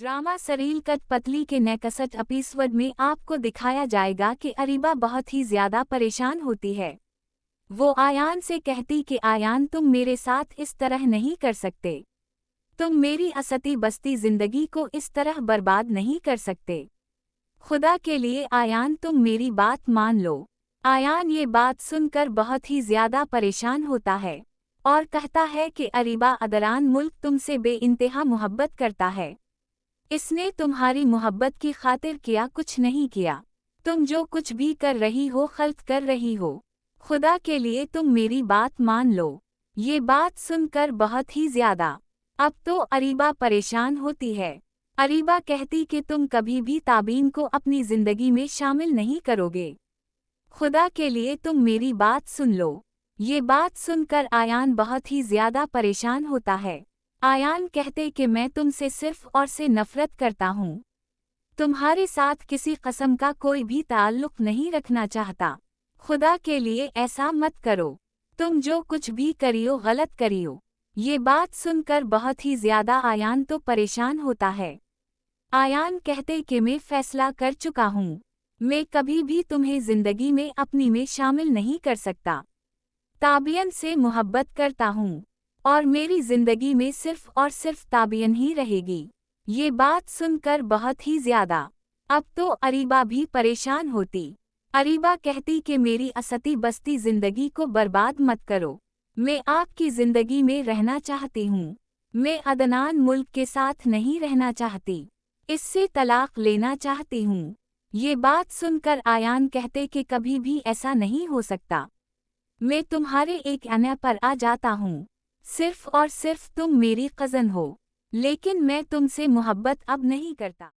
Drama सरील cut पतली के next episode में आपको दिखाया जाएगा कि अरीबा बहुत ही ज्यादा परेशान होती है। वो आयान से कहती कि आयान तुम मेरे साथ इस तरह नहीं कर सकते। तुम मेरी असती बस्ती जिंदगी को इस तरह बर्बाद नहीं कर सकते। खुदा के लिए आयान तुम मेरी बात मान लो। आयान ये बात सुनकर बहुत ही ज्यादा परेशान होता है और कहता है कि अरीबा अदरान मुल्क तुमसे बेइंतहा मोहब्बत करता है। इसने तुम्हारी मोहब्बत की खातिर किया कुछ नहीं किया। तुम जो कुछ भी कर रही हो गलत कर रही हो। खुदा के लिए तुम मेरी बात मान लो। ये बात सुनकर बहुत ही ज्यादा अब तो अरीबा परेशान होती है। अरीबा कहती कि तुम कभी भी ताबीन को अपनी जिंदगी में शामिल नहीं करोगे। खुदा के लिए तुम मेरी बात सुन लो। ये बात सुनकर आयान बहुत ही ज्यादा परेशान होता है। आयान कहते कि मैं तुमसे सिर्फ और से नफरत करता हूँ। तुम्हारे साथ किसी किस्म का कोई भी ताल्लुक नहीं रखना चाहता। खुदा के लिए ऐसा मत करो। तुम जो कुछ भी करियो गलत करियो। ये बात सुनकर बहुत ही ज्यादा आयान तो परेशान होता है। आयान कहते कि मैं फैसला कर चुका हूँ। मैं कभी भी तुम्हें जिंदगी में अपनी में शामिल नहीं कर सकता। ताबियन से मोहब्बत करता हूँ और मेरी जिंदगी में सिर्फ और सिर्फ ताबियन ही रहेगी। ये बात सुनकर बहुत ही ज्यादा अब तो अरीबा भी परेशान होती। अरीबा कहती कि मेरी असती बस्ती जिंदगी को बर्बाद मत करो। मैं आपकी जिंदगी में रहना चाहती हूँ। मैं अदनान मुल्क के साथ नहीं रहना चाहती। इससे तलाक लेना चाहती हूँ। ये बात सुनकर आयान कहते कि कभी भी ऐसा नहीं हो सकता। मैं तुम्हारे एक आने पर आ जाता हूँ। सिर्फ और सिर्फ तुम मेरी कज़न हो। लेकिन मैं तुमसे मोहब्बत अब नहीं करता।